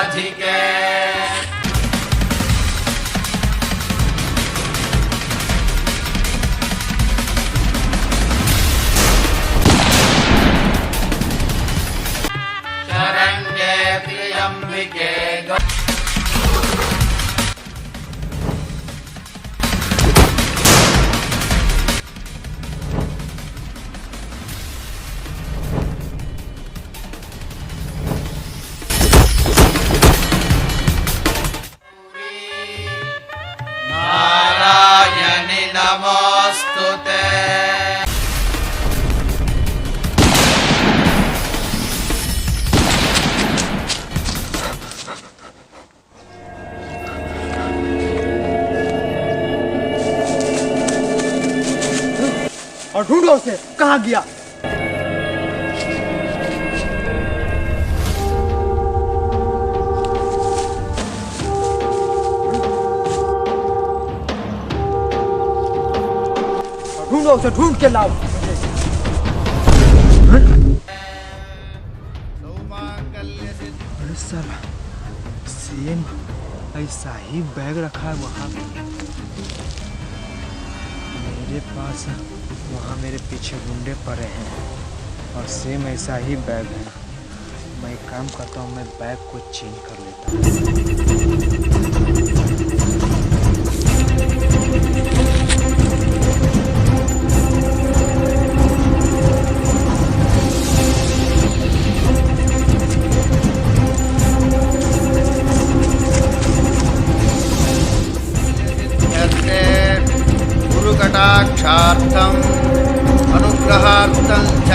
राधिके शरण्ये त्र्यम्बिके नारायणि नमोस्तुते। और ढूंढो उसे, कहाँ गया? ढूंढो उसे, ढूंढ के लाओ। अरे साला, सेम ऐसा ही बैग रखा है वहाँ मेरे पास। वहाँ मेरे पीछे गुंडे पड़े हैं और सेम ऐसा ही बैग है। मैं एक काम करता हूँ, मैं बैग को चेंज कर लेता हूँ। कटाक्षार्थम अनुग्रहार्थम च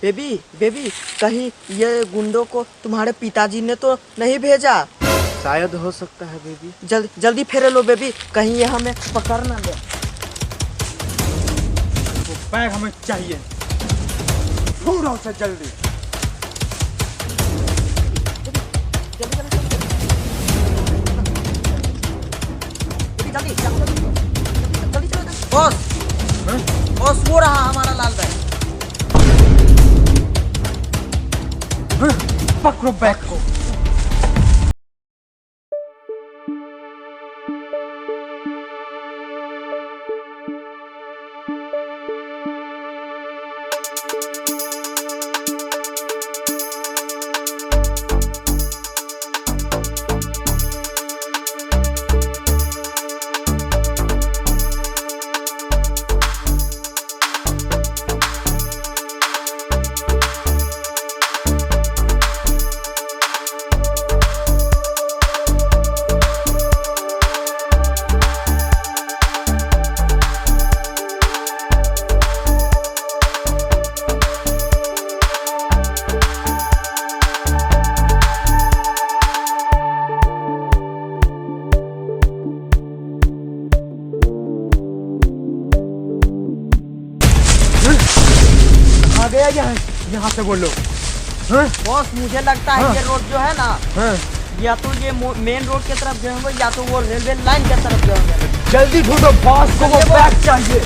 बेबी बेबी, कहीं ये गुंडों को तुम्हारे पिताजी ने तो नहीं भेजा? शायद हो सकता है बेबी। जल्दी फेरे लो बेबी, कहीं ये हमें पकड़ ना ले। वो बैग हमें चाहिए, ढूंढो उसे जल्दी। बॉस बॉस, वो रहा हमारा लाल बैग। पकड़ो बैग को। गया यहाँ से बोलो। बॉस, मुझे लगता है ये रोड जो है ना, या तो ये मेन रोड की तरफ जाएंगे या तो वो रेलवे लाइन की तरफ जाएंगे। जल्दी ढूंढो, बॉस को वो बैग चाहिए।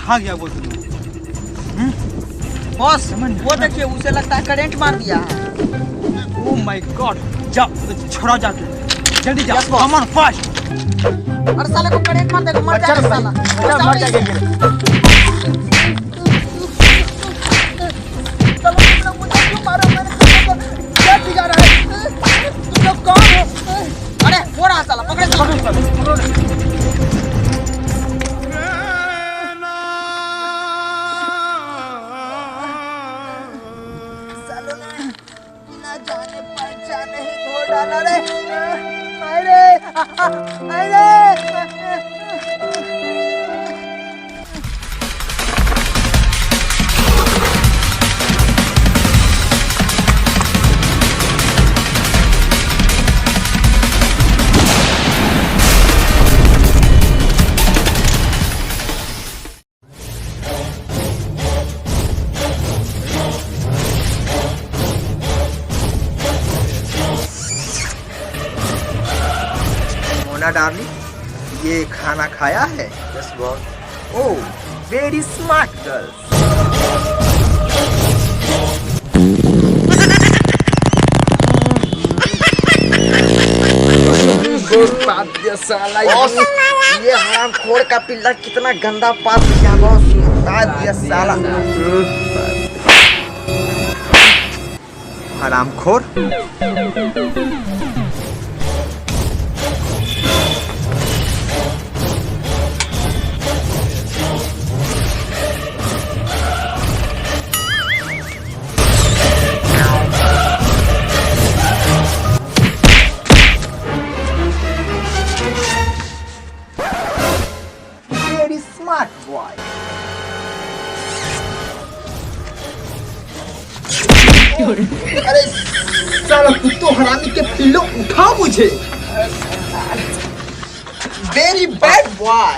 कहाँ गया वो तुम? बॉस वो देखिए, उसे लगता है करंट मार दिया है। ओह माय गॉड, जाओ छोड़ो जाके, जल्दी जाओ, Yes, boss. Come on fast. और साले को करंट मार देगा, मर जाएगा साला। मर जाएगा ये। चलो तुम लोग मुझे क्यों मारो? मैंने तुम लोग को क्या बिगाड़ा है? तुम लोग कौन हो? अरे वो रहा साला, पकड़े साला। सालों ने ना जाने पहचाने ही धो डाला रे। अरे मोना डार्लिंग, ये खाना खाया है? Yes boss. Oh, very smart girl. साला ये हरामखोर का पिल्ला कितना गंदा पाप किया बॉस, बता दिया साला। हरामखोर। Very smart boy. अरे साला कुत्तों हरामी के पिल्लो, उठाओ मुझे। Very bad boy.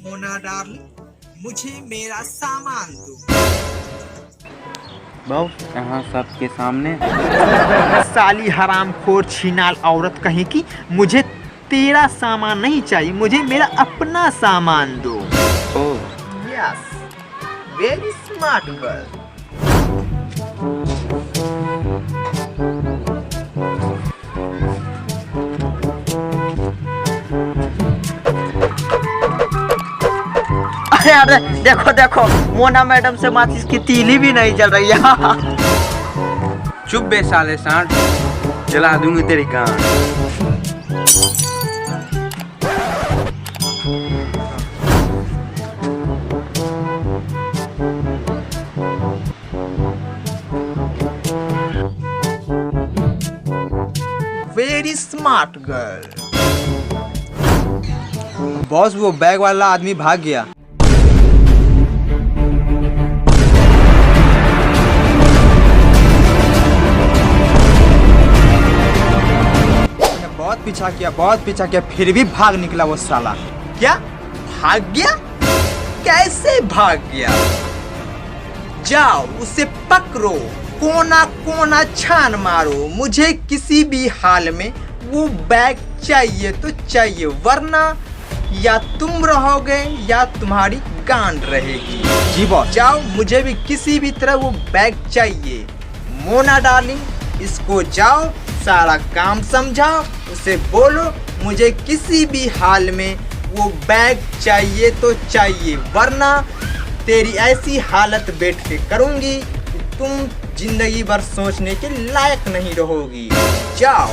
Mona darling, मुझे मेरा सामान दो। बॉस यहाँ सबके सामने साली हरामखोर छीनाल औरत कहीं की, मुझे तेरा सामान नहीं चाहिए, मुझे मेरा अपना सामान दो। Oh yes, very smart girl. अरे देखो देखो, मोना मैडम से माचिस की तीली भी नहीं जल रही है। चुप बे साले सांड, जला दूंगी तेरी गांड। Very smart girl. बॉस वो बैग वाला आदमी भाग गया। बहुत पीछा किया फिर भी भाग निकला वो साला। क्या भाग गया? कैसे भाग गया? जाओ उसे पकड़ो, कोना कोना छान मारो, मुझे किसी भी हाल में वो बैग चाहिए तो चाहिए, वरना या तुम रहोगे या तुम्हारी गांड रहेगी। जी बॉस। जाओ, मुझे भी किसी भी तरह वो बैग चाहिए। मोना डार्लिंग, इसको जाओ सारा काम समझाओ, उसे बोलो मुझे किसी भी हाल में वो बैग चाहिए तो चाहिए, वरना तेरी ऐसी हालत बैठ के करूंगी कि तुम जिंदगी भर सोचने के लायक नहीं रहोगी। जाओ।